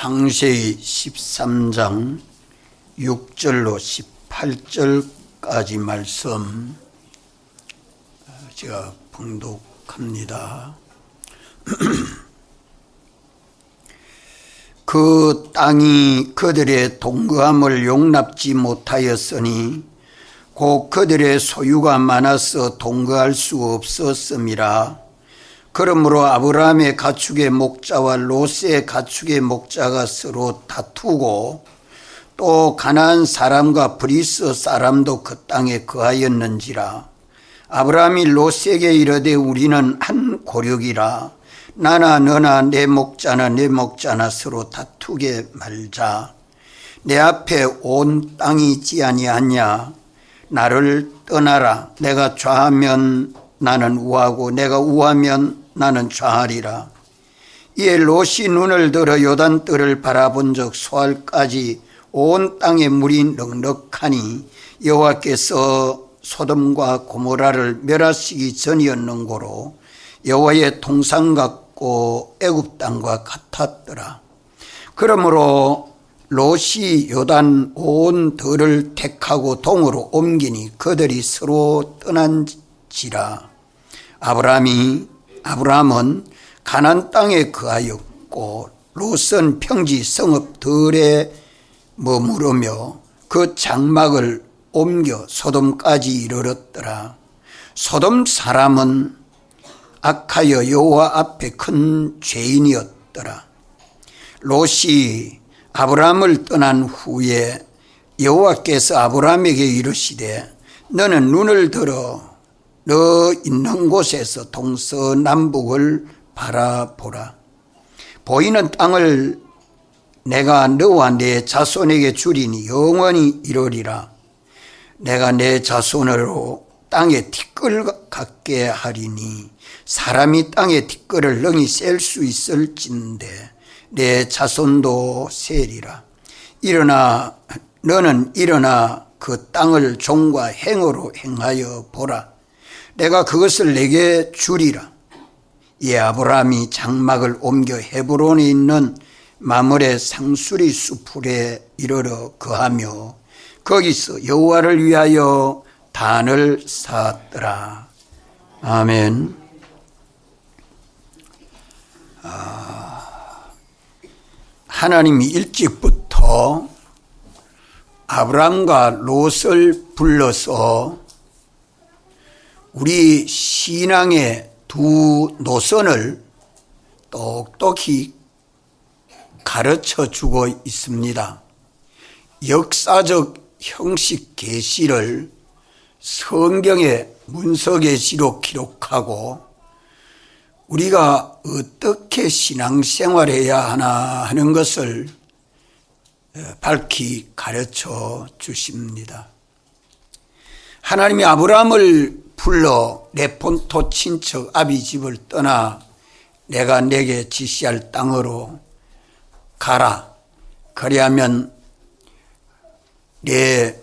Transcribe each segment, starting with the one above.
창세기 13장 6절로 18절까지 말씀 제가 봉독합니다. 그 땅이 그들의 동거함을 용납지 못하였으니 곧 그들의 소유가 많아서 동거할 수 없었음이라. 그러므로 아브라함의 가축의 목자와 롯의 가축의 목자가 서로 다투고 또 가나안 사람과 브리스 사람도 그 땅에 거하였는지라. 아브라함이 롯에게 이르되 우리는 한 고력이라. 나나 너나 내 목자나 내 목자나 서로 다투게 말자. 내 앞에 온 땅이지 아니하냐. 나를 떠나라. 내가 좌하면 나는 우하고 내가 우하면 나는 좌하리라. 이에 롯이 눈을 들어 요단뜰을 바라본 적 소알까지 온 땅에 물이 넉넉하니 여호와께서 소돔과 고모라를 멸하시기 전이었는고로 여호와의 통상 같고 애굽 땅과 같았더라. 그러므로 롯이 요단 온 들을 택하고 동으로 옮기니 그들이 서로 떠난지라. 아브라함은 가나안 땅에 거하였고 롯은 평지 성읍 들에 머무르며 그 장막을 옮겨 소돔까지 이르렀더라. 소돔 사람은 악하여 여호와 앞에 큰 죄인이었더라. 롯이 아브라함을 떠난 후에 여호와께서 아브라함에게 이르시되 너는 눈을 들어 너 있는 곳에서 동서남북을 바라보라. 보이는 땅을 내가 너와 내 자손에게 주리니 영원히 이르리라. 내가 내 자손으로 땅에 티끌 같게 하리니 사람이 땅에 티끌을 능히 셀 수 있을진데 내 자손도 세리라. 너는 일어나 그 땅을 종과 행으로 행하여 보라. 내가 그것을 내게 주리라. 이에 아브라함이 장막을 옮겨 헤브론에 있는 마므레 상수리 수풀에 이르러 거하며 거기서 여호와를 위하여 단을 쌓았더라. 아멘. 하나님이 일찍부터 아브라함과 롯을 불러서 우리 신앙의 두 노선을 똑똑히 가르쳐 주고 있습니다. 역사적 형식 계시를 성경의 문서 계시로 기록하고 우리가 어떻게 신앙생활해야 하나 하는 것을 밝히 가르쳐 주십니다. 하나님이 아브라함을 불러 내 본토 친척 아비 집을 떠나 내가 내게 지시할 땅으로 가라. 그리하면 내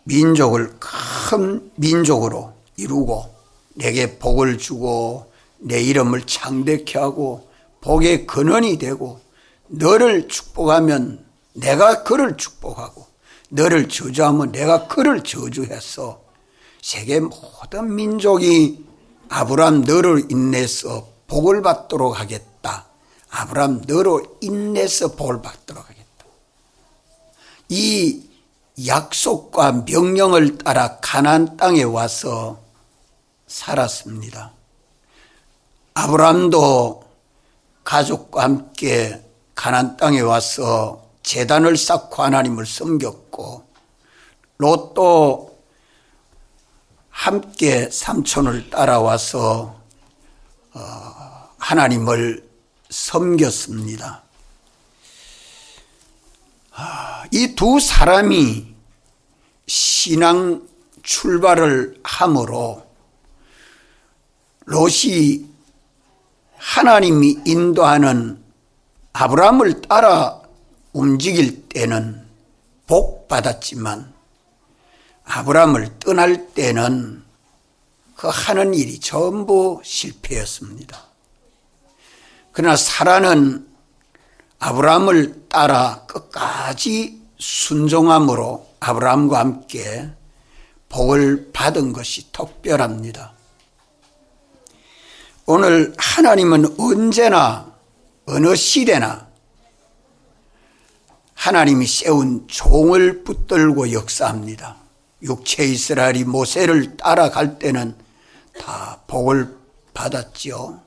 민족을 큰 민족으로 이루고 내게 복을 주고 내 이름을 창대케 하고 복의 근원이 되고 너를 축복하면 내가 그를 축복하고 너를 저주하면 내가 그를 저주해서 세계 모든 민족이 아브라함 너를 인내서 복을 받도록 하겠다. 아브라함 너로 인내서 복을 받도록 하겠다. 이 약속과 명령을 따라 가나안 땅에 와서 살았습니다. 아브라함도 가족과 함께 가나안 땅에 와서 제단을 쌓고 하나님을 섬겼고 롯도 함께 삼촌을 따라와서 하나님을 섬겼습니다. 이 두 사람이 신앙 출발을 함으로 롯이 하나님이 인도하는 아브라함을 따라 움직일 때는 복 받았지만 아브라함을 떠날 때는 그 하는 일이 전부 실패였습니다. 그러나 사라는 아브라함을 따라 끝까지 순종함으로 아브라함과 함께 복을 받은 것이 특별합니다. 오늘 하나님은 언제나 어느 시대나 하나님이 세운 종을 붙들고 역사합니다. 육체 이스라엘이 모세를 따라갈 때는 다 복을 받았지요.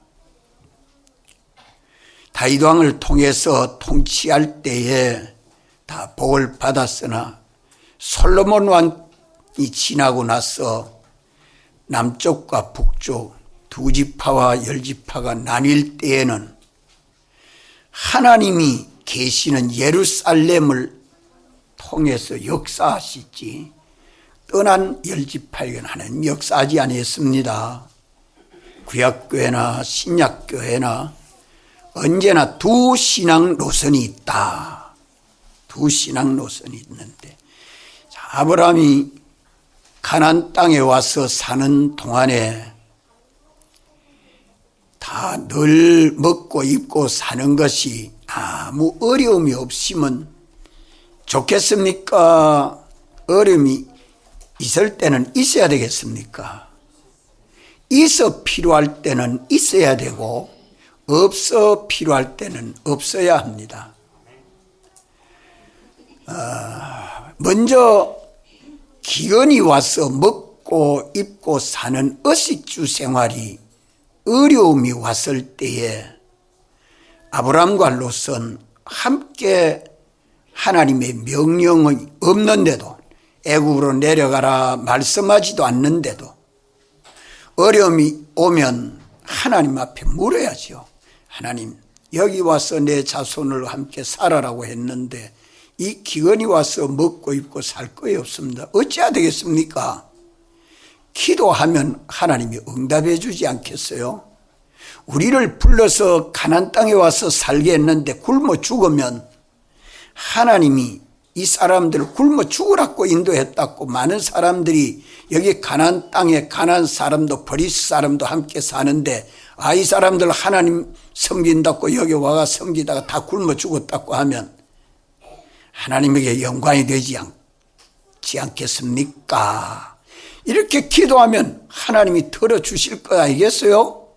다윗 왕을 통해서 통치할 때에 다 복을 받았으나 솔로몬 왕이 지나고 나서 남쪽과 북쪽 두 지파와 열 지파가 나뉠 때에는 하나님이 계시는 예루살렘을 통해서 역사하시지 떠난 열 지파에게는 하나님 역사하지 아니했습니다. 구약교회나 신약교회나 언제나 두 신앙 노선이 있다. 두 신앙 노선이 있는데, 아브라함이 가나안 땅에 와서 사는 동안에 다 늘 먹고 입고 사는 것이 아무 어려움이 없으면 좋겠습니까? 어려움이 있을 때는 있어야 되겠습니까? 있어 필요할 때는 있어야 되고 없어 필요할 때는 없어야 합니다. 먼저 기근이 와서 먹고 입고 사는 의식주 생활이 어려움이 왔을 때에 아브라함과 롯은 함께 하나님의 명령이 없는데도, 애굽으로 내려가라 말씀하지도 않는데도 어려움이 오면 하나님 앞에 물어야죠. 하나님, 여기 와서 내 자손을 함께 살아라고 했는데 이 기근이 와서 먹고 입고 살 거에 없습니다. 어찌해야 되겠습니까? 기도하면 하나님이 응답해 주지 않겠어요? 우리를 불러서 가나안 땅에 와서 살게 했는데 굶어 죽으면 하나님이 이 사람들을 굶어 죽으라고 인도했다고 많은 사람들이 여기 가나안 땅에 가나안 사람도 브리스 사람도 함께 사는데 이 사람들 하나님 섬긴다고 여기 와가 섬기다가 다 굶어 죽었다고 하면 하나님에게 영광이 되지 않겠습니까? 이렇게 기도하면 하나님이 들어주실 거 아니겠어요?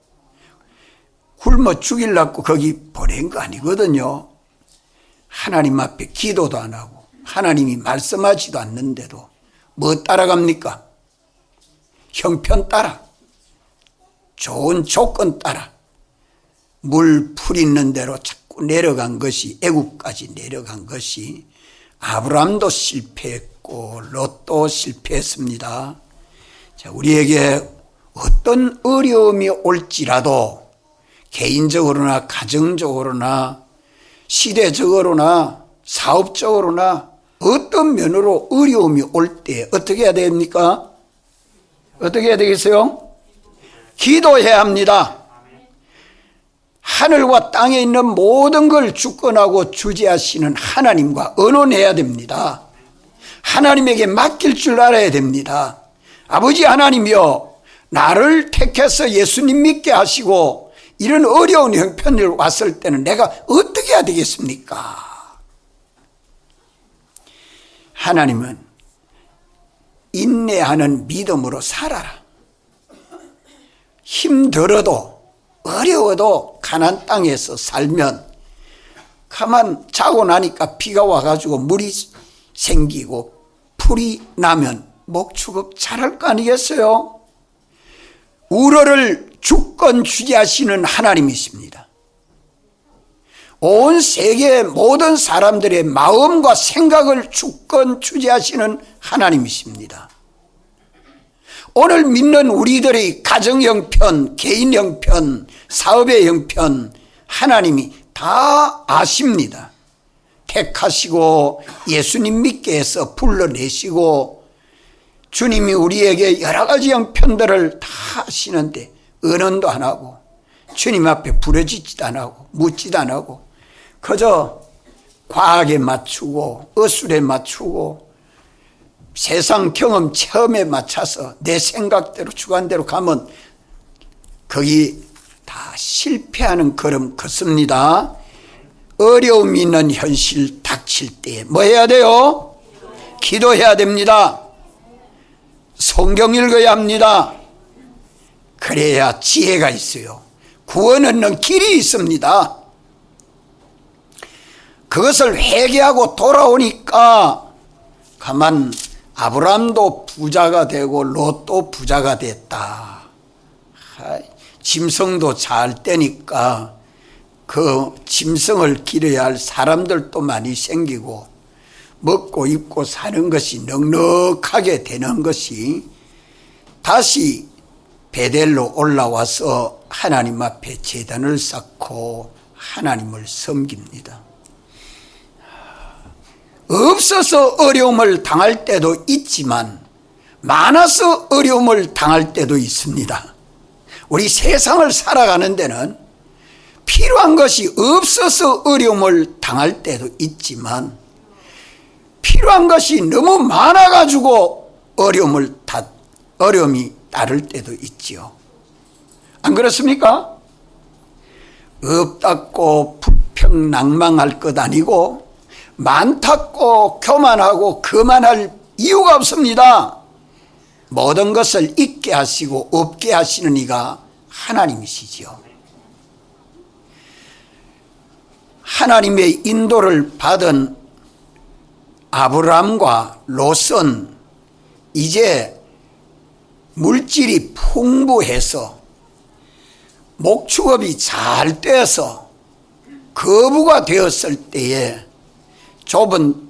굶어 죽이려고 거기 보낸 거 아니거든요. 하나님 앞에 기도도 안 하고 하나님이 말씀하지도 않는데도 뭐 따라갑니까? 형편 따라, 좋은 조건 따라 물 풀 있는 대로 자꾸 내려간 것이, 애굽까지 내려간 것이 아브라함도 실패했고 롯도 실패했습니다. 자, 우리에게 어떤 어려움이 올지라도 개인적으로나 가정적으로나 시대적으로나 사업적으로나 어떤 면으로 어려움이 올 때 어떻게 해야 됩니까? 어떻게 해야 되겠어요? 기도해야 합니다. 하늘과 땅에 있는 모든 걸 주권하고 주재하시는 하나님과 의논해야 됩니다. 하나님에게 맡길 줄 알아야 됩니다. 아버지 하나님이여, 나를 택해서 예수님 믿게 하시고 이런 어려운 형편이 왔을 때는 내가 어떻게 해야 되겠습니까? 하나님은 인내하는 믿음으로 살아라. 힘들어도 어려워도 가나안 땅에서 살면 가만 자고 나니까 비가 와가지고 물이 생기고 풀이 나면 목축업 잘할 거 아니겠어요? 우러를 주권 주재하시는 하나님이십니다. 온 세계 모든 사람들의 마음과 생각을 주권 주재하시는 하나님이십니다. 오늘 믿는 우리들의 가정 형편, 개인 형편, 사업의 형편 하나님이 다 아십니다. 택하시고 예수님 믿게 해서 불러내시고 주님이 우리에게 여러 가지 형편들을 다 하시는데 의논도 안 하고 주님 앞에 부르짖지도 안 하고 묻지도 안 하고 그저 과학에 맞추고 어술에 맞추고 세상 경험 체험에 맞춰서 내 생각대로 주관대로 가면 거기 다 실패하는 걸음 걷습니다. 어려움이 있는 현실 닥칠 때 뭐 해야 돼요? 기도해야 됩니다. 성경 읽어야 합니다. 그래야 지혜가 있어요. 구원 얻는 길이 있습니다. 그것을 회개하고 돌아오니까 가만 아브라함도 부자가 되고 롯도 부자가 됐다. 짐승도 잘 되니까 그 짐승을 기려야 할 사람들도 많이 생기고 먹고 입고 사는 것이 넉넉하게 되는 것이 다시 베델로 올라와서 하나님 앞에 제단을 쌓고 하나님을 섬깁니다. 없어서 어려움을 당할 때도 있지만 많아서 어려움을 당할 때도 있습니다. 우리 세상을 살아가는 데는 필요한 것이 없어서 어려움을 당할 때도 있지만 필요한 것이 너무 많아가지고 어려움이 따를 때도 있지요. 안 그렇습니까? 없다고 불평낭망할 것 아니고 많다고 교만하고 거만할 이유가 없습니다. 모든 것을 있게 하시고 없게 하시는 이가 하나님이시지요. 하나님의 인도를 받은 아브라함과 롯은 이제 물질이 풍부해서 목축업이 잘 돼서 거부가 되었을 때에 좁은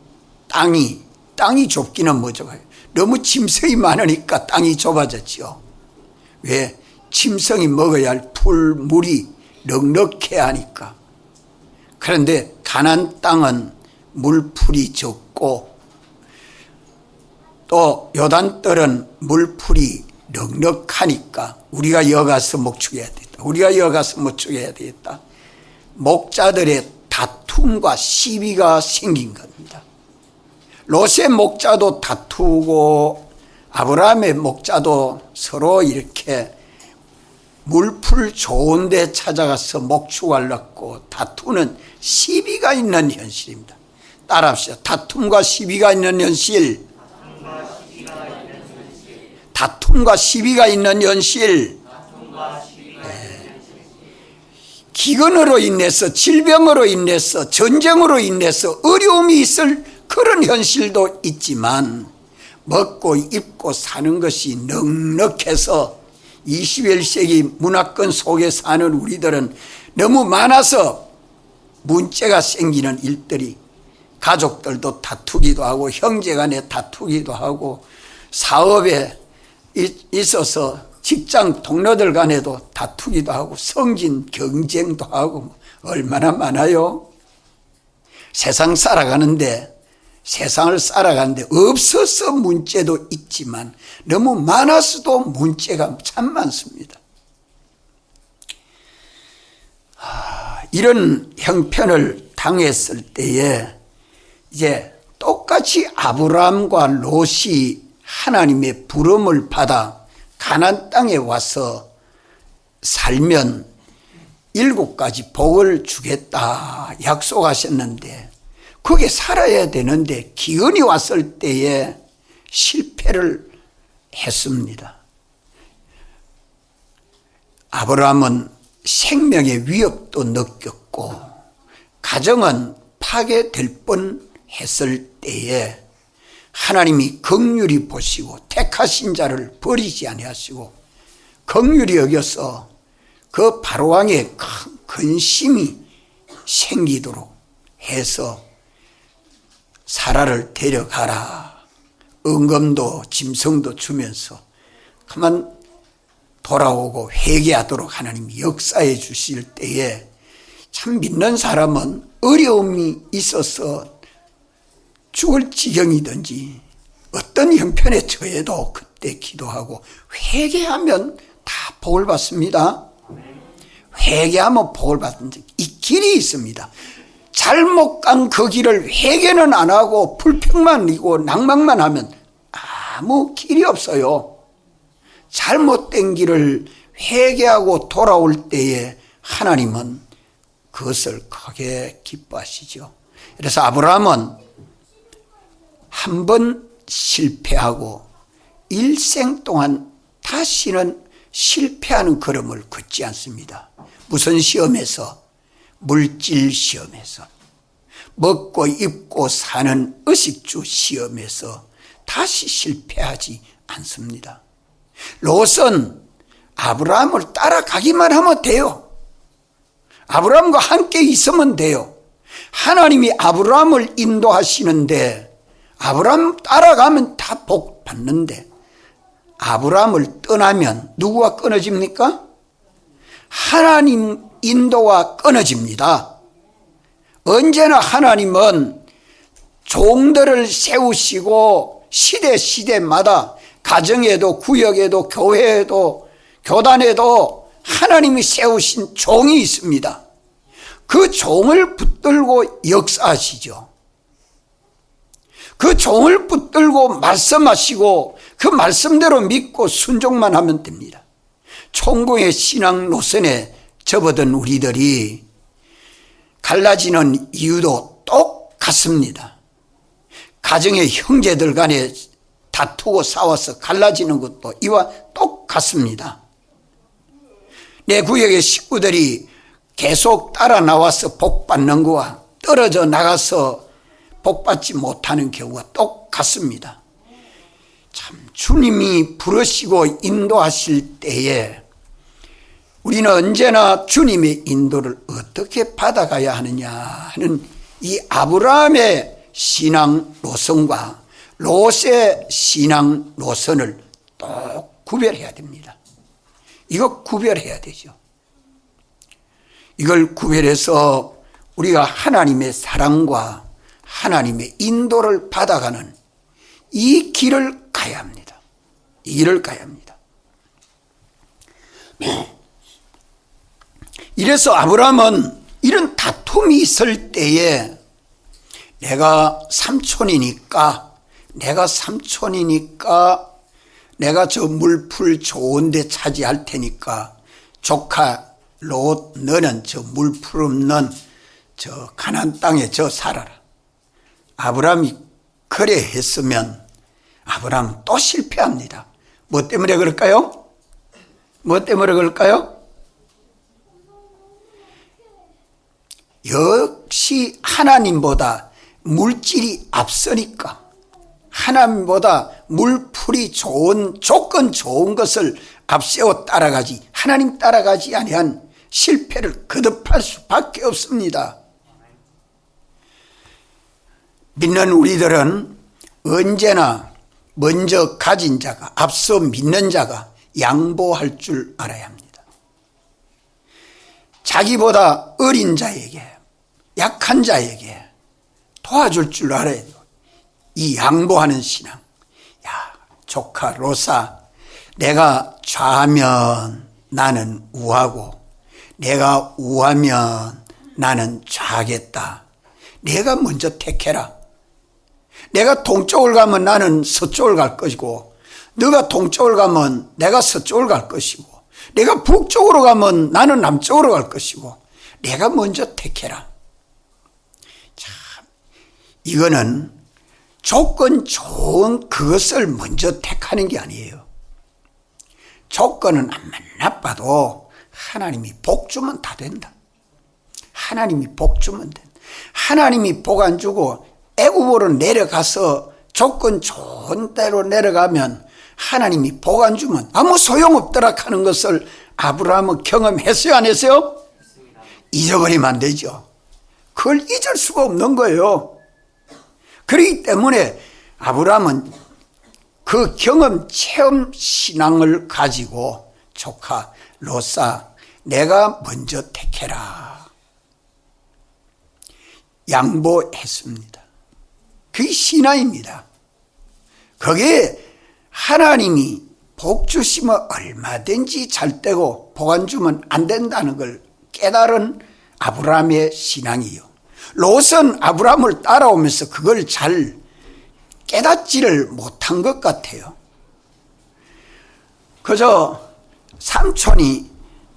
땅이 좁기는 뭐죠? 너무 짐승이 많으니까 땅이 좁아졌죠. 왜? 짐승이 먹어야 할 풀, 물이 넉넉해야 하니까. 그런데 가나안 땅은 물풀이 적고 또 요단떨은 물풀이 넉넉하니까 우리가 여가서 목축해야 되겠다. 우리가 여가서 목축해야 되겠다. 목자들의 다툼과 시비가 생긴 겁니다. 롯의 목자도 다투고 아브라함의 목자도 서로 이렇게 물풀 좋은 데 찾아가서 목축하려고 다투는 시비가 있는 현실입니다. 따라합시다. 다툼과 시비가 있는 현실. 다툼과 시비가 있는 현실. 기근으로 인해서 질병으로 인해서 전쟁으로 인해서 어려움이 있을 그런 현실도 있지만 먹고 입고 사는 것이 넉넉해서 21세기 문화권 속에 사는 우리들은 너무 많아서 문제가 생기는 일들이 가족들도 다투기도 하고 형제간에 다투기도 하고 사업에 있어서 직장 동료들 간에도 다투기도 하고 성진 경쟁도 하고 얼마나 많아요. 세상을 살아가는데 없어서 문제도 있지만 너무 많아서도 문제가 참 많습니다. 이런 형편을 당했을 때에 이제 똑같이 아브라함과 롯이 하나님의 부름을 받아 가나안 땅에 와서 살면 7가지 복을 주겠다 약속하셨는데 거기에 살아야 되는데 기근이 왔을 때에 실패를 했습니다. 아브라함은 생명의 위협도 느꼈고 가정은 파괴될 뻔했을 때에 하나님이 긍휼히 보시고 택하신 자를 버리지 아니하시고 긍휼히 여겨서 그 바로왕의 큰 근심이 생기도록 해서 사라를 데려가라. 은금도 짐승도 주면서 그만 돌아오고 회개하도록 하나님이 역사해 주실 때에 참 믿는 사람은 어려움이 있어서 죽을 지경이든지 어떤 형편에 처해도 그때 기도하고 회개하면 다 복을 받습니다. 회개하면 복을 받는 이 길이 있습니다. 잘못 간 그 길을 회개는 안 하고 불평만 이고 낭망만 하면 아무 길이 없어요. 잘못된 길을 회개하고 돌아올 때에 하나님은 그것을 크게 기뻐하시죠. 그래서 아브라함은 한 번 실패하고 일생 동안 다시는 실패하는 걸음을 걷지 않습니다. 무슨 시험에서? 물질 시험에서, 먹고 입고 사는 의식주 시험에서 다시 실패하지 않습니다. 롯은 아브라함을 따라가기만 하면 돼요. 아브라함과 함께 있으면 돼요. 하나님이 아브라함을 인도하시는데 아브라함 따라가면 다 복 받는데 아브라함을 떠나면 누구와 끊어집니까? 하나님 인도와 끊어집니다. 언제나 하나님은 종들을 세우시고 시대마다 가정에도 구역에도 교회에도 교단에도 하나님이 세우신 종이 있습니다. 그 종을 붙들고 역사하시죠. 그 종을 붙들고 말씀하시고 그 말씀대로 믿고 순종만 하면 됩니다. 총공의 신앙 노선에 접어든 우리들이 갈라지는 이유도 똑같습니다. 가정의 형제들 간에 다투고 싸워서 갈라지는 것도 이와 똑같습니다. 내 구역의 식구들이 계속 따라 나와서 복 받는 거와 떨어져 나가서 복 받지 못하는 경우가 똑같습니다. 참 주님이 부르시고 인도하실 때에 우리는 언제나 주님의 인도를 어떻게 받아가야 하느냐 하는 이 아브라함의 신앙 노선과 롯의 신앙 노선을 또 구별해야 됩니다. 이거 구별해야 되죠. 이걸 구별해서 우리가 하나님의 사랑과 하나님의 인도를 받아가는 이 길을 가야 합니다. 이 길을 가야 합니다. 이래서 아브라함은 이런 다툼이 있을 때에 내가 삼촌이니까 내가 저 물풀 좋은 데 차지할 테니까 조카 롯 너는 저 물풀 없는 저 가나안 땅에 저 살아라. 아브라함이 그래 했으면 아브라함 또 실패합니다. 뭐 때문에 그럴까요? 뭐 때문에 그럴까요? 역시 하나님보다 물질이 앞서니까 하나님보다 물풀이 좋은 조건 좋은 것을 앞세워 따라가지 하나님 따라가지 아니한 실패를 거듭할 수밖에 없습니다. 믿는 우리들은 언제나 먼저 가진 자가 앞서 믿는 자가 양보할 줄 알아야 합니다. 자기보다 어린 자에게 약한 자에게 도와줄 줄 알아야 돼요. 이 양보하는 신앙. 야, 조카 롯아, 내가 좌하면 나는 우하고 내가 우하면 나는 좌하겠다. 내가 먼저 택해라. 내가 동쪽을 가면 나는 서쪽을 갈 것이고 너가 동쪽을 가면 내가 서쪽을 갈 것이고 내가 북쪽으로 가면 나는 남쪽으로 갈 것이고 내가 먼저 택해라. 참, 이거는 조건 좋은 그것을 먼저 택하는 게 아니에요. 조건은 안 나빠도 하나님이 복 주면 다 된다. 하나님이 복 주면 된다. 하나님이 복 안 주고 애굽으로 내려가서 조건 좋은 대로 내려가면 하나님이 복 안 주면 아무 소용없더라 하는 것을 아브라함은 경험했어요, 안 했어요? 잊어버리면 안 되죠. 그걸 잊을 수가 없는 거예요. 그렇기 때문에 아브라함은 그 경험 체험 신앙을 가지고 조카 롯아, 내가 먼저 택해라. 양보했습니다. 그게 신앙입니다. 거기에 하나님이 복 주시면 얼마든지 잘 되고 복 안 주면 안 된다는 걸 깨달은 아브라함의 신앙이요. 롯은 아브라함을 따라오면서 그걸 잘 깨닫지를 못한 것 같아요. 그저 삼촌이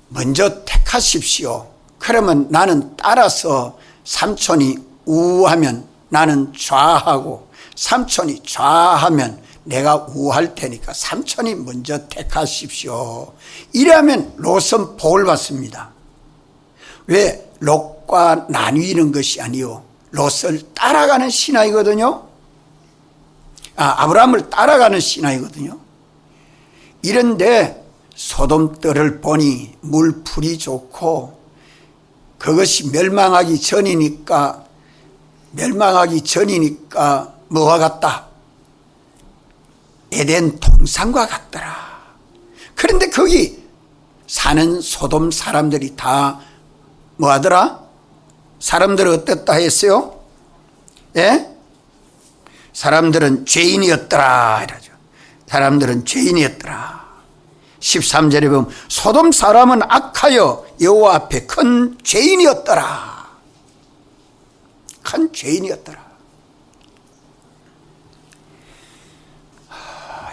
먼저 택하십시오. 그러면 나는 따라서 삼촌이 우하면 나는 좌하고 삼촌이 좌하면 내가 우할 테니까 삼촌이 먼저 택하십시오. 이러면 롯은 복을 받습니다. 왜? 롯과 나뉘는 것이 아니요 롯을 따라가는 신하이거든요. 아브라함을 따라가는 신하이거든요. 이런데 소돔 뜰을 보니 물풀이 좋고 그것이 멸망하기 전이니까 뭐와 같다? 에덴 동산과 같더라. 그런데 거기 사는 소돔 사람들이 다 뭐하더라? 사람들은 어땠다 했어요? 예? 사람들은 죄인이었더라 이러죠. 사람들은 죄인이었더라. 13절에 보면 소돔 사람은 악하여 여호와 앞에 큰 죄인이었더라. 큰 죄인이었더라.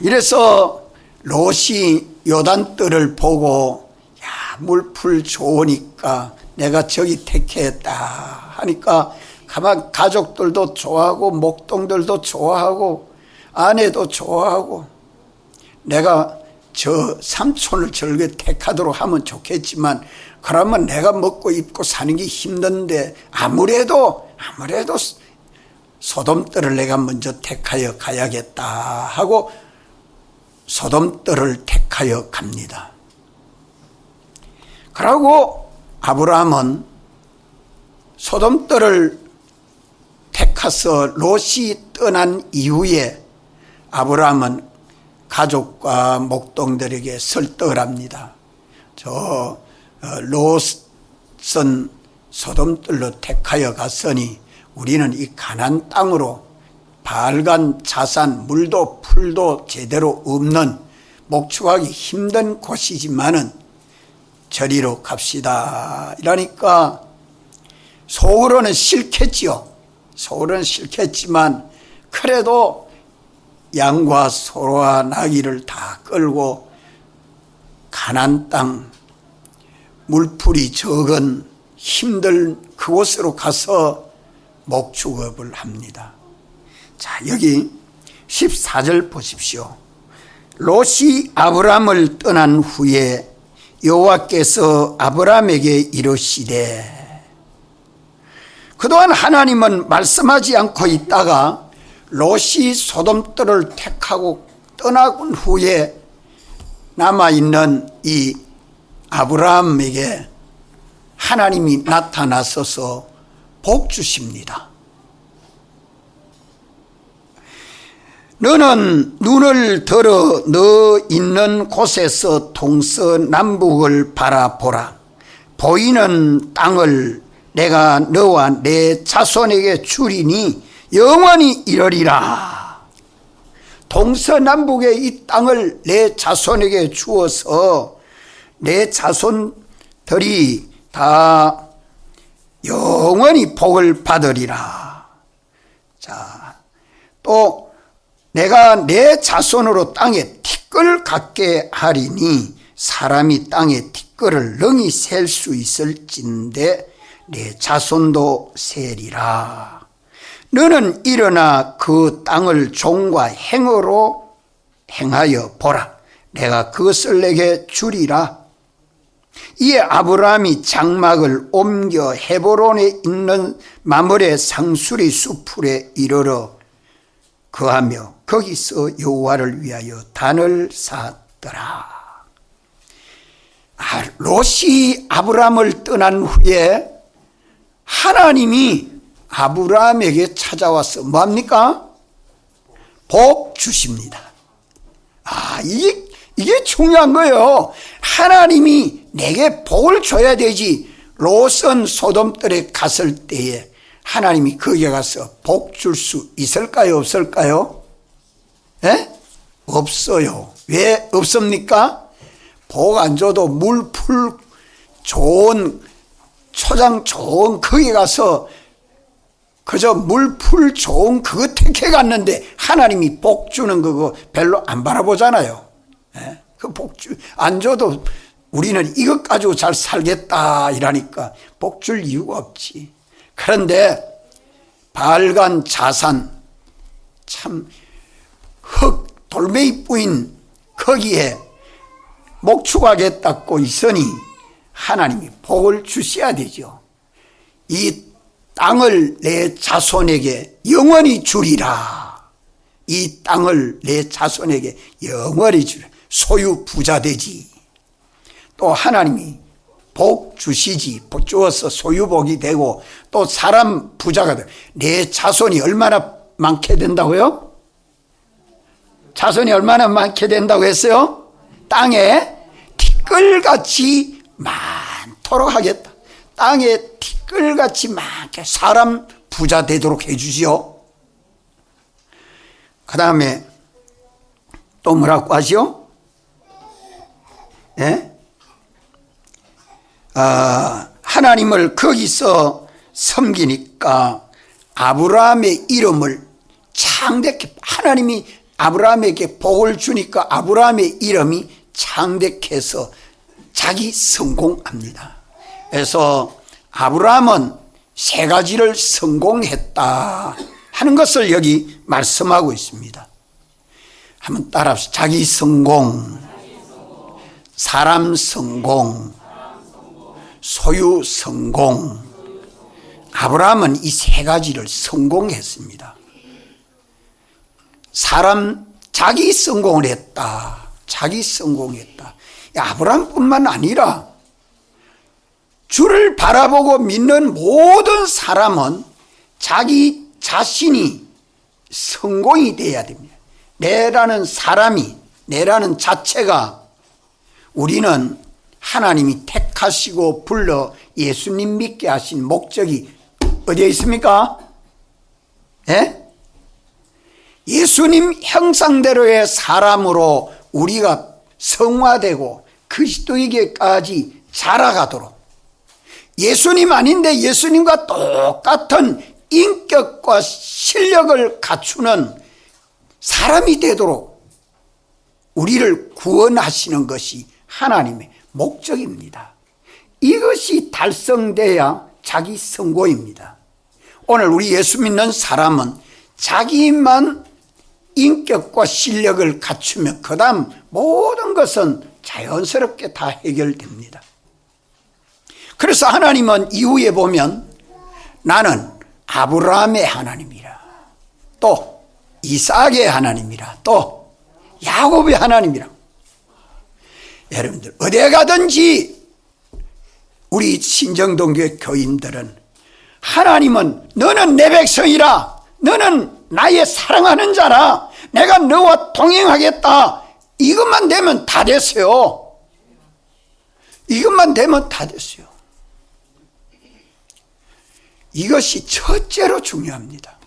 이래서 롯이 요단뜰을 보고 야 물풀 좋으니까 내가 저기 택했다 하니까 가만 가족들도 좋아하고 목동들도 좋아하고 아내도 좋아하고 내가 저 삼촌을 저렇게 택하도록 하면 좋겠지만 그러면 내가 먹고 입고 사는 게 힘든데 아무래도 소돔뜰을 내가 먼저 택하여 가야겠다 하고 소돔뜰을 택하여 갑니다. 그러고 아브라함은 소돔뜰을 택해서 롯이 떠난 이후에 아브라함은 가족과 목동들에게 설득을 합니다. 롯은 소돔뜰로 택하여 갔으니 우리는 이 가나안 땅으로 발간 자산, 물도 풀도 제대로 없는 목축하기 힘든 곳이지만은 저리로 갑시다. 이러니까 속으로는 싫겠지요. 속으로는 싫겠지만 그래도 양과 소와 나귀를 다 끌고 가나안 땅 물풀이 적은 힘든 그곳으로 가서 목축업을 합니다. 자, 여기 14절 보십시오. 롯이 아브람을 떠난 후에 여호와께서 아브람에게 이르시되, 그동안 하나님은 말씀하지 않고 있다가 롯이 소돔뜰을 택하고 떠나군 후에 남아있는 이 아브람에게 하나님이 나타나셔서 복 주십니다. 너는 눈을 들어 너 있는 곳에서 동서남북을 바라보라. 보이는 땅을 내가 너와 내 자손에게 주리니 영원히 이르리라. 동서남북의 이 땅을 내 자손에게 주어서 내 자손들이 다 영원히 복을 받으리라. 자, 또 내가 내 자손으로 땅에 티끌 갖게 하리니 사람이 땅에 티끌을 능히 셀 수 있을진데 내 자손도 세리라. 너는 일어나 그 땅을 종과 행어로 행하여 보라. 내가 그것을 내게 주리라. 이에 아브라함이 장막을 옮겨 헤브론에 있는 마므레 상수리 수풀에 이르러 거하며 거기서 여호와를 위하여 단을 쌓았더라. 롯이 아브라함을 떠난 후에 하나님이 아브라함에게 찾아와서 뭐합니까? 복 주십니다. 이게 중요한 거예요. 하나님이 내게 복을 줘야 되지. 롯은 소돔뜰에 갔을 때에 하나님이 거기에 가서 복 줄 수 있을까요? 없을까요? 예? 없어요. 왜 없습니까? 복 안 줘도 물풀 좋은 초장 좋은 거기 가서 그저 물풀 좋은 그거 택해 갔는데 하나님이 복 주는 그거 별로 안 바라보잖아요. 예? 그 복 안 줘도 우리는 이것 가지고 잘 살겠다 이러니까 복 줄 이유가 없지. 그런데 발간 자산, 참 흙 돌멩이 뿌인 거기에 목축하겠다고 있으니 하나님이 복을 주셔야 되죠. 이 땅을 내 자손에게 영원히 주리라. 이 땅을 내 자손에게 영원히 주리라. 소유 부자 되지. 또 하나님이 복 주시지. 복 주어서 소유복이 되고 또 사람 부자가 되고. 내 자손이 얼마나 많게 된다고요? 자손이 얼마나 많게 된다고 했어요? 땅에 티끌같이 많도록 하겠다. 땅에 티끌같이 많게 사람 부자 되도록 해주시오. 그 다음에 또 뭐라고 하시오? 예? 하나님을 거기서 섬기니까 아브라함의 이름을 창대케, 하나님이 아브라함에게 복을 주니까 아브라함의 이름이 창대해서 자기 성공합니다. 그래서 아브라함은 세 가지를 성공했다 하는 것을 여기 말씀하고 있습니다. 한번 따라합시다. 자기 성공, 사람 성공, 소유 성공. 아브라함은 이 세 가지를 성공했습니다. 사람, 자기 성공을 했다. 자기 성공했다. 아브라함뿐만 아니라 주를 바라보고 믿는 모든 사람은 자기 자신이 성공이 되어야 됩니다. 내라는 사람이, 내라는 자체가 우리는 하나님이 택하시고 불러 예수님 믿게 하신 목적이 어디에 있습니까? 예? 예수님 형상대로의 사람으로 우리가 성화되고 그리스도에게까지 자라가도록, 예수님 아닌데 예수님과 똑같은 인격과 실력을 갖추는 사람이 되도록 우리를 구원하시는 것이 하나님의 목적입니다. 이것이 달성돼야 자기 성공입니다. 오늘 우리 예수 믿는 사람은 자기만 인격과 실력을 갖추면 그 다음 모든 것은 자연스럽게 다 해결됩니다. 그래서 하나님은 이후에 보면 나는 아브라함의 하나님이라, 또 이삭의 하나님이라, 또 야곱의 하나님이라. 여러분들 어디에 가든지 우리 신정동교회 교인들은 하나님은 너는 내 백성이라, 너는 나의 사랑하는 자라, 내가 너와 동행하겠다, 이것만 되면 다 됐어요. 이것만 되면 다 됐어요. 이것이 첫째로 중요합니다.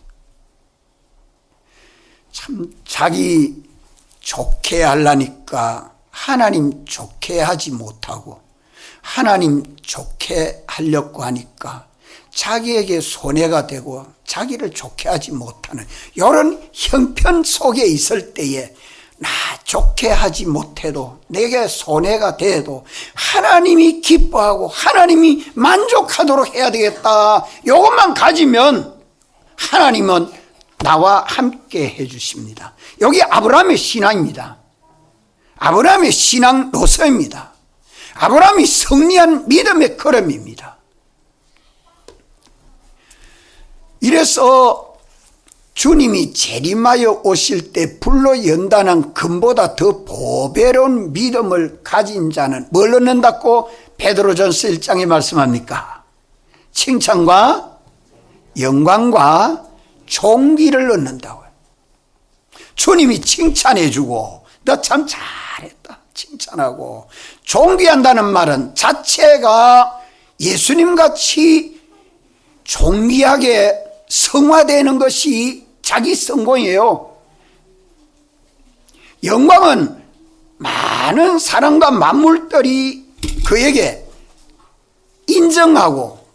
참 자기 좋게 하려니까 하나님 좋게 하지 못하고 하나님 좋게 하려고 하니까 자기에게 손해가 되고 자기를 좋게 하지 못하는 이런 형편 속에 있을 때에 나 좋게 하지 못해도 내게 손해가 돼도 하나님이 기뻐하고 하나님이 만족하도록 해야 되겠다, 이것만 가지면 하나님은 나와 함께 해 주십니다. 여기 아브라함의 신앙입니다. 아브라함의 신앙 노선입니다. 아브라함이 승리한 믿음의 걸음입니다. 이래서 주님이 재림하여 오실 때 불로 연단한 금보다 더 보배로운 믿음을 가진 자는 뭘 얻는다고 베드로전서 1장에 말씀합니까? 칭찬과 영광과 존귀를 얻는다고요. 주님이 칭찬해 주고 너 참 잘했다 칭찬하고, 존귀한다는 말은 자체가 예수님같이 존귀하게 성화되는 것이 자기 성공이에요. 영광은 많은 사람과 만물들이 그에게 인정하고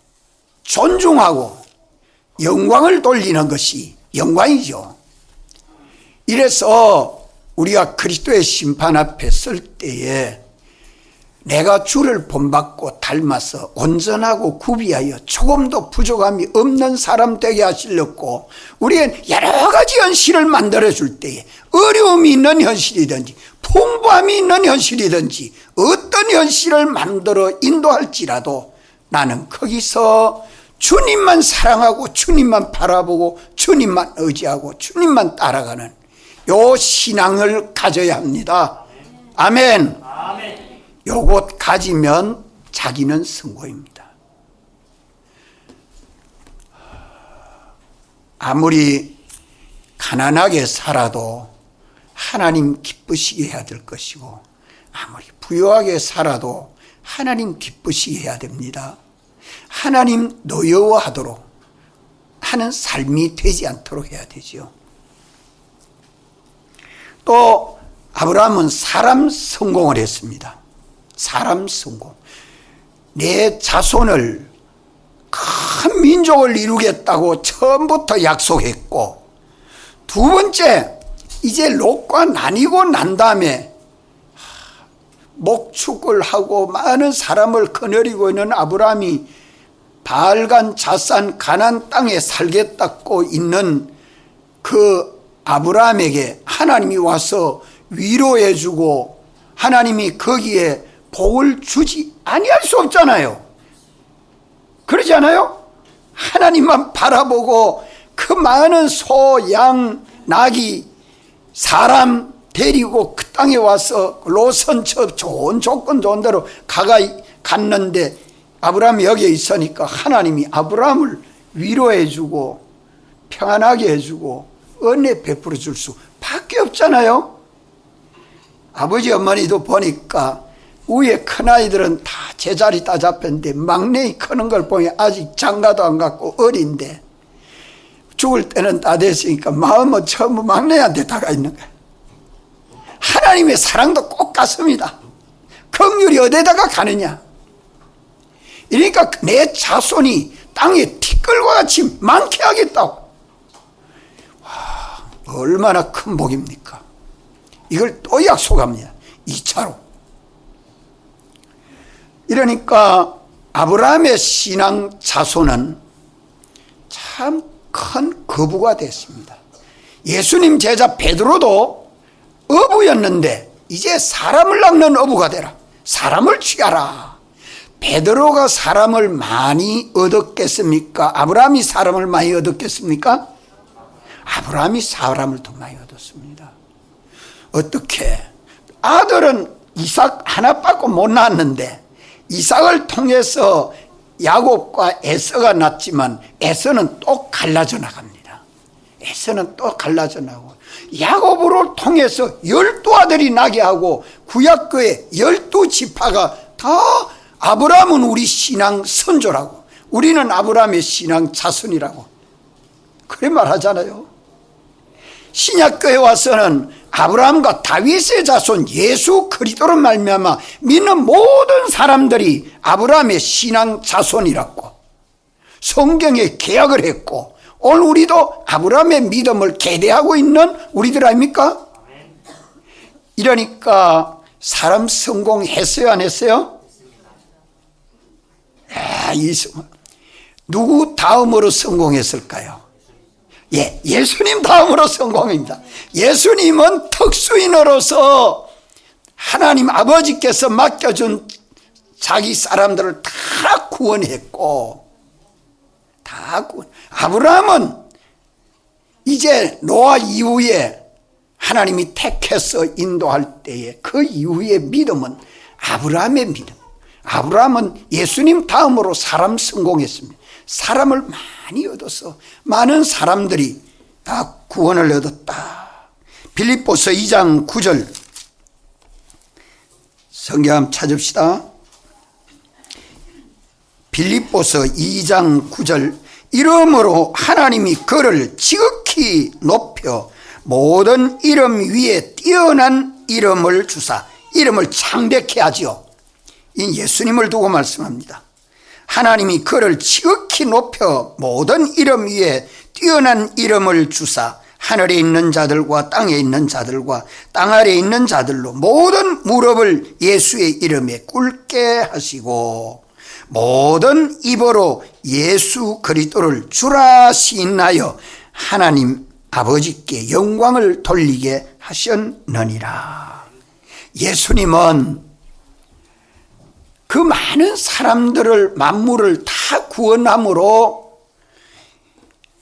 존중하고 영광을 돌리는 것이 영광이죠. 이래서 우리가 그리스도의 심판 앞에 설 때에 내가 주를 본받고 닮아서 온전하고 구비하여 조금도 부족함이 없는 사람 되게 하시려고 우리는 여러 가지 현실을 만들어 줄 때에 어려움이 있는 현실이든지 풍부함이 있는 현실이든지 어떤 현실을 만들어 인도할지라도 나는 거기서 주님만 사랑하고 주님만 바라보고 주님만 의지하고 주님만 따라가는 요 신앙을 가져야 합니다. 아멘. 요것 가지면 자기는 성공입니다. 아무리 가난하게 살아도 하나님 기쁘시게 해야 될 것이고 아무리 부유하게 살아도 하나님 기쁘시게 해야 됩니다. 하나님 노여워하도록 하는 삶이 되지 않도록 해야 되죠. 또 아브라함은 사람 성공을 했습니다. 사람 성공. 내 자손을 큰 민족을 이루겠다고 처음부터 약속했고, 두 번째 이제 롯과 나뉘고 난 다음에 목축을 하고 많은 사람을 거느리고 있는 아브라함이 바알간 자산 가나안 땅에 살겠다고 있는 그 아브라함에게 하나님이 와서 위로해 주고 하나님이 거기에 복을 주지 아니할 수 없잖아요. 그러지 않아요? 하나님만 바라보고 그 많은 소, 양, 나귀, 사람 데리고 그 땅에 와서 롯선처 좋은 조건 좋은 대로 갔는데 아브라함이 여기에 있으니까 하나님이 아브라함을 위로해 주고 평안하게 해주고 은혜 베풀어 줄 수밖에 없잖아요. 아버지 어머니도 보니까 위에 큰아이들은 다 제자리 따잡혔는데 막내이 크는 걸 보니 아직 장가도 안 갔고 어린데 죽을 때는 다 됐으니까 마음은 전부 막내한테 다가 있는 거예요. 하나님의 사랑도 꼭 같습니다. 긍휼이 어디다가 가느냐. 그러니까 내 자손이 땅에 티끌과 같이 많게 하겠다고. 와, 얼마나 큰 복입니까. 이걸 또 약속합니다. 2차로. 이러니까 아브라함의 신앙 자손은 참 큰 거부가 됐습니다. 예수님 제자 베드로도 어부였는데 이제 사람을 낚는 어부가 되라. 사람을 취하라. 베드로가 사람을 많이 얻었겠습니까? 아브라함이 사람을 많이 얻었겠습니까? 아브라함이 사람을 더 많이 얻었습니다. 어떻게? 아들은 이삭 하나밖에 못 낳았는데 이삭을 통해서 야곱과 에서가 낳지만 에서는 또 갈라져 나갑니다. 에서는 또 갈라져 나고 야곱으로 통해서 12아들이 나게 하고 구약교의 12지파가 다 아브라함은 우리 신앙 선조라고 우리는 아브라함의 신앙 자손이라고 그래 말하잖아요. 신약교회 와서는 아브라함과 다윗의 자손 예수 그리스도로 말미암아 믿는 모든 사람들이 아브라함의 신앙 자손이라고 성경에 계약을 했고 오늘 우리도 아브라함의 믿음을 계대하고 있는 우리들 아닙니까? 이러니까 사람 성공했어요 안 했어요? 누구 다음으로 성공했을까요? 예수님 다음으로 성공입니다. 예수님은 특수인으로서 하나님 아버지께서 맡겨준 자기 사람들을 다 구원했고 아브라함은 이제 노아 이후에 하나님이 택해서 인도할 때에 그 이후의 믿음은 아브라함의 믿음. 아브라함은 예수님 다음으로 사람 성공했습니다. 사람을 많이 얻어서 많은 사람들이 다 구원을 얻었다. 빌립보서 2장 9절 성경 한번 찾읍시다. 빌립보서 2장 9절 이름으로 하나님이 그를 지극히 높여 모든 이름 위에 뛰어난 이름을 주사 이름을 창백해 하지요. 이 예수님을 두고 말씀합니다. 하나님이 그를 지극히 높여 모든 이름 위에 뛰어난 이름을 주사 하늘에 있는 자들과 땅에 있는 자들과 땅 아래에 있는 자들로 모든 무릎을 예수의 이름에 꿇게 하시고 모든 입으로 예수 그리스도를 주라 시인하여 하나님 아버지께 영광을 돌리게 하셨느니라. 예수님은 그 많은 사람들을 만물을 다 구원함으로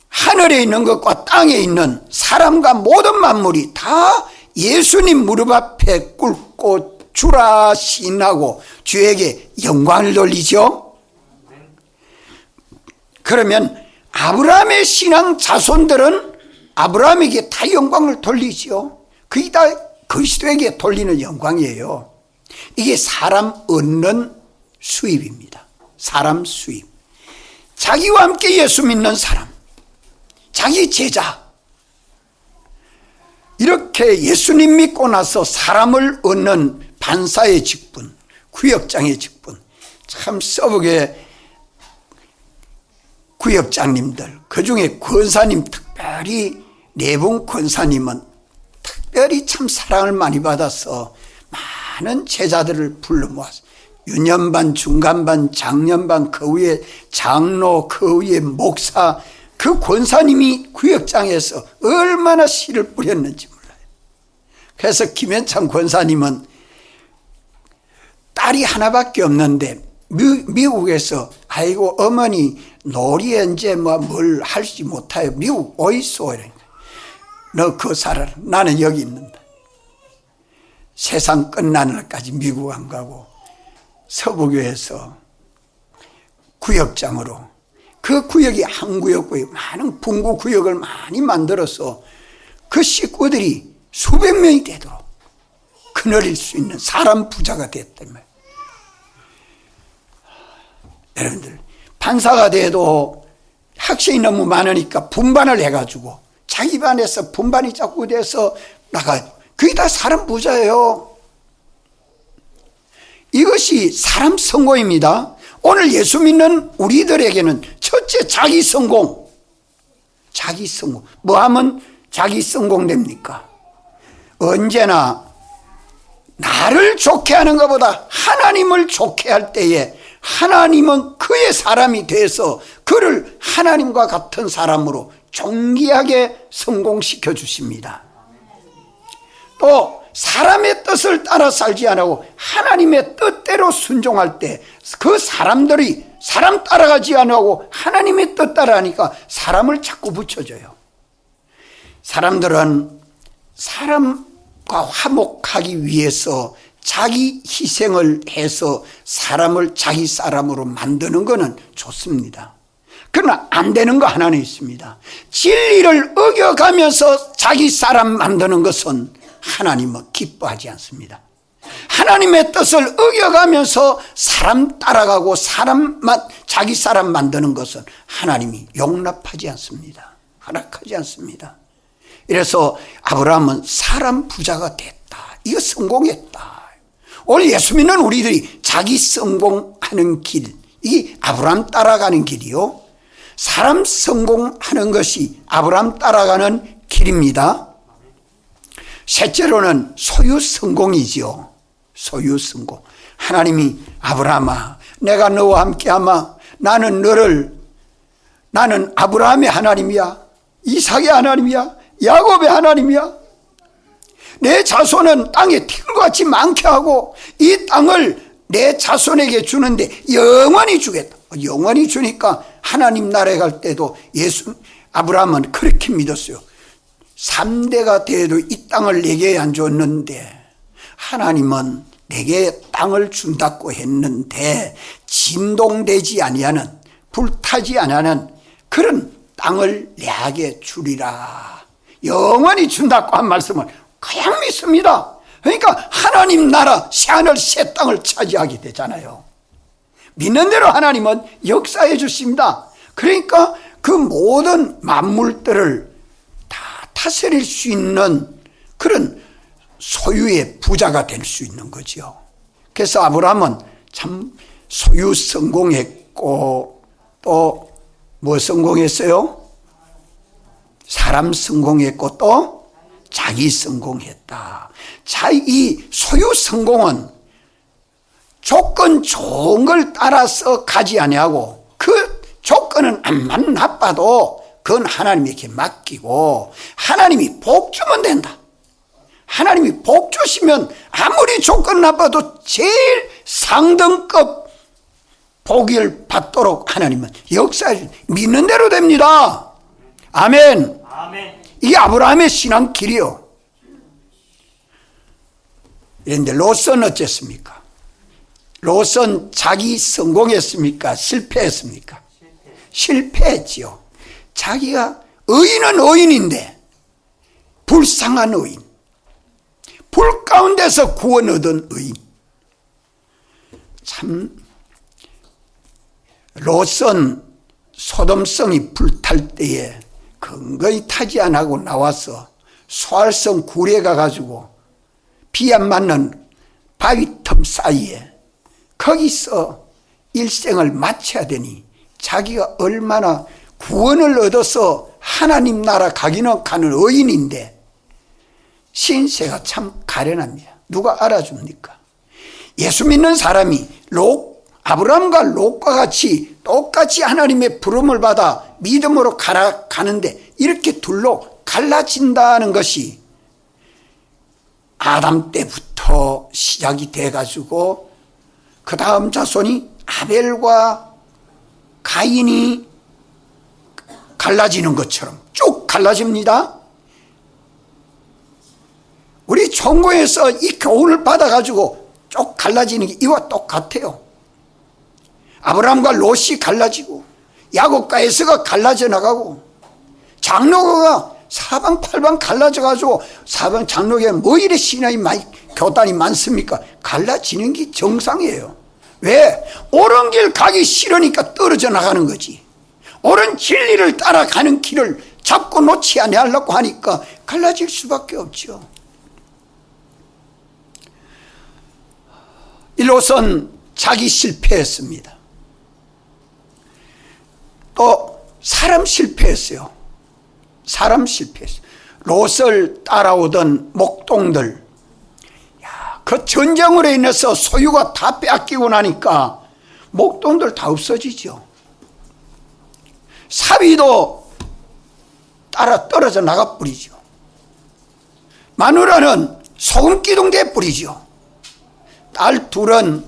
하늘에 있는 것과 땅에 있는 사람과 모든 만물이 다 예수님 무릎 앞에 꿇고 주라 시인하고 주에게 영광을 돌리죠. 그러면 아브라함의 신앙 자손들은 아브라함에게 다 영광을 돌리죠. 그게 다 그리스도에게 돌리는 영광이에요. 이게 사람 얻는 수입입니다. 사람 수입. 자기와 함께 예수 믿는 사람, 자기 제자, 이렇게 예수님 믿고 나서 사람을 얻는 반사의 직분, 구역장의 직분. 참 써보게 구역장님들, 그중에 권사님, 특별히 네 분 권사님은 특별히 참 사랑을 많이 받아서 많은 제자들을 불러 모았어요. 유년반, 중간반, 장년반, 그 위에 장로, 그 위에 목사, 그 권사님이 구역장에서 얼마나 씨를 뿌렸는지 몰라요. 그래서 김현창 권사님은 딸이 하나밖에 없는데 미국에서 아이고 어머니 놀이에 이제 뭘 할지 못해요. 미국 어디서 이러니까 너 그거 살아라. 나는 여기 있는다. 세상 끝나는 날까지 미국 안 가고 서부교에서 구역장으로, 그 구역이 한 구역고요, 많은 분구 구역을 많이 만들어서 그 식구들이 수백 명이 되도록 거느릴 수 있는 사람 부자가 됐단 말이에요. 여러분들, 판사가 돼도 학생이 너무 많으니까 분반을 해가지고 자기 반에서 분반이 자꾸 돼서 나가요. 그게 다 사람 부자예요. 이것이 사람 성공입니다. 오늘 예수 믿는 우리들에게는 첫째 자기 성공. 자기 성공. 뭐 하면 자기 성공 됩니까? 언제나 나를 좋게 하는 것보다 하나님을 좋게 할 때에 하나님은 그의 사람이 돼서 그를 하나님과 같은 사람으로 존귀하게 성공시켜 주십니다. 또 사람의 뜻을 따라 살지 않고 하나님의 뜻대로 순종할 때 그 사람들이 사람 따라가지 않고 하나님의 뜻 따라하니까 사람을 자꾸 붙여줘요. 사람들은 사람과 화목하기 위해서 자기 희생을 해서 사람을 자기 사람으로 만드는 것은 좋습니다. 그러나 안 되는 거 하나는 있습니다. 진리를 어겨가면서 자기 사람 만드는 것은 하나님은 기뻐하지 않습니다. 하나님의 뜻을 어겨가면서 사람 따라가고 사람만 자기 사람 만드는 것은 하나님이 용납하지 않습니다. 허락하지 않습니다. 이래서 아브라함은 사람 부자가 됐다. 이거 성공했다. 오늘 예수 믿는 우리들이 자기 성공하는 길, 이게 아브라함 따라가는 길이요, 사람 성공하는 것이 아브라함 따라가는 길입니다. 셋째로는 소유 성공이지요. 소유 성공. 하나님이 아브라함아, 내가 너와 함께하마. 나는 아브라함의 하나님이야, 이삭의 하나님이야, 야곱의 하나님이야. 내 자손은 땅에 티끌과 같이 많게 하고 이 땅을 내 자손에게 주는데 영원히 주겠다. 영원히 주니까 하나님 나라에 갈 때도 아브라함은 그렇게 믿었어요. 3대가 돼도 이 땅을 내게 안 줬는데 하나님은 내게 땅을 준다고 했는데 진동되지 아니하는, 불타지 아니하는 그런 땅을 내게 주리라. 영원히 준다고 한 말씀을 그냥 믿습니다. 그러니까 하나님 나라 새하늘 새 땅을 차지하게 되잖아요. 믿는 대로 하나님은 역사해 주십니다. 그러니까 그 모든 만물들을 다 다스릴 수 있는 그런 소유의 부자가 될 수 있는 거죠. 그래서 아브라함은 참 소유 성공했고 또 뭐 성공했어요? 사람 성공했고 또 자기 성공했다. 자, 이 소유 성공은 조건 좋은 걸 따라서 가지 아니하고 그 조건은 암만 나빠도 그건 하나님에게 맡기고 하나님이 복 주면 된다. 하나님이 복 주시면 아무리 조건 나빠도 제일 상등급 복을 받도록 하나님은 역사에 믿는 대로 됩니다. 아멘. 아멘. 이게 아브라함의 신앙 길이요. 그런데 롯은 어쨌습니까? 롯은 자기 성공했습니까? 실패했습니까? 실패했지요. 자기가 의인은 의인인데 불쌍한 의인, 불 가운데서 구원 얻은 의인. 참 롯은 소돔성이 불탈 때에 근거히 타지 않고 나와서 소알성 굴에 가가지고 비 안 맞는 바위 틈 사이에 거기서 일생을 마쳐야 되니 자기가 얼마나 구원을 얻어서 하나님 나라 가기는 가는 의인인데 신세가 참 가련합니다. 누가 알아줍니까? 예수 믿는 사람이 아브라함과 롯과 같이 똑같이 하나님의 부름을 받아 믿음으로 가는데 이렇게 둘로 갈라진다는 것이 아담 때부터 시작이 돼가지고 그 다음 자손이 아벨과 가인이 갈라지는 것처럼 쭉 갈라집니다. 우리 총고에서 이 교훈을 받아가지고 쭉 갈라지는 게 이와 똑같아요. 아브라함과 롯이 갈라지고 야곱과 에서가 갈라져 나가고 장로가 사방팔방 갈라져가지고 사방 장로교에 뭐 이래 신앙이 많이 교단이 많습니까? 갈라지는 게 정상이에요. 왜? 옳은 길 가기 싫으니까 떨어져 나가는 거지. 옳은 진리를 따라가는 길을 잡고 놓지 아니하려고 하니까 갈라질 수밖에 없죠. 이 롯은 자기 실패했습니다. 또 사람 실패했어요. 사람 실패했어요. 롯을 따라오던 목동들, 그 전쟁으로 인해서 소유가 다 빼앗기고 나니까 목동들 다 없어지죠. 사위도 따라 떨어져 나가버리죠. 마누라는 소금기둥 돼버리죠. 딸 둘은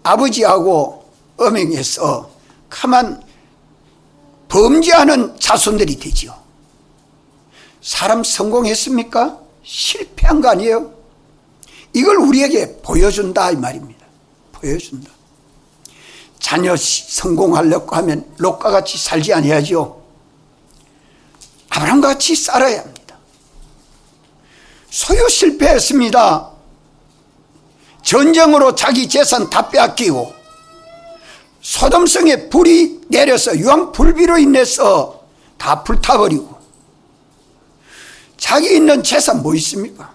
아버지하고 음행해서 가만 범죄하는 자손들이 되죠. 사람 성공했습니까? 실패한 거 아니에요? 이걸 우리에게 보여준다 이 말입니다. 보여준다. 자녀 성공하려고 하면 롯과 같이 살지 아니하죠. 아브라함과 같이 살아야 합니다. 소유 실패했습니다. 전쟁으로 자기 재산 다 빼앗기고 소돔성에 불이 내려서 유황불비로 인해서 다 불타버리고 자기 있는 재산 뭐 있습니까?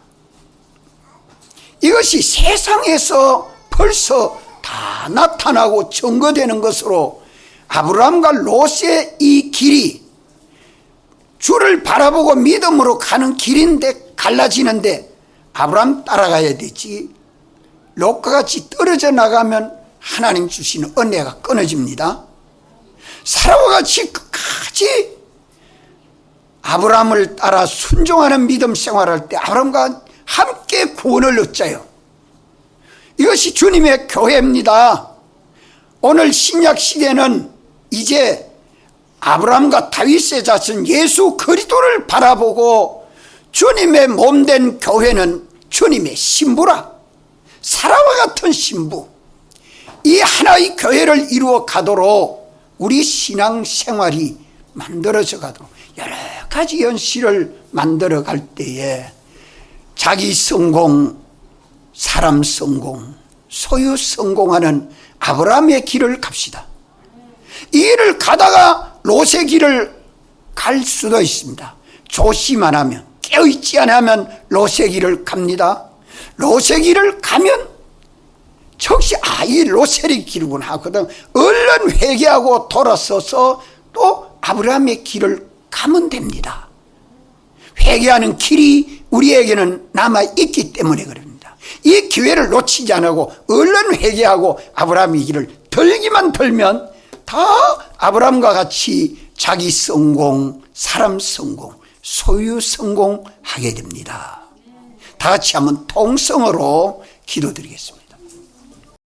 이것이 세상에서 벌써 다 나타나고 증거되는 것으로 아브라함과 롯의 이 길이 주를 바라보고 믿음으로 가는 길인데 갈라지는데 아브라함 따라가야 되지 롯과 같이 떨어져 나가면 하나님 주시는 은혜가 끊어집니다. 사라와 같이 끝까지 아브라함을 따라 순종하는 믿음 생활할 때 아브라함과 함께 구원을 얻자요. 이것이 주님의 교회입니다. 오늘 신약 시대는 이제 아브라함과 다윗의 자손 예수 그리스도를 바라보고 주님의 몸된 교회는 주님의 신부라. 사라와 같은 신부. 이 하나의 교회를 이루어 가도록 우리 신앙생활이 만들어져 가도록 여러 가지 현실을 만들어 갈 때에 자기 성공, 사람 성공, 소유 성공하는 아브라함의 길을 갑시다. 이 길을 가다가 롯의 길을 갈 수도 있습니다. 조심 안 하면, 깨어있지 않으면 롯의 길을 갑니다. 롯의 길을 가면 즉시 이 롯의 길이구나 하거든. 얼른 회개하고 돌아서서 또 아브라함의 길을 가면 됩니다. 회개하는 길이 우리에게는 남아있기 때문에 그럽니다. 이 기회를 놓치지 않고 얼른 회개하고 아브라함의 길을 들기만 들면 다 아브라함과 같이 자기 성공, 사람 성공, 소유 성공하게 됩니다. 다 같이 한번 통성으로 기도드리겠습니다.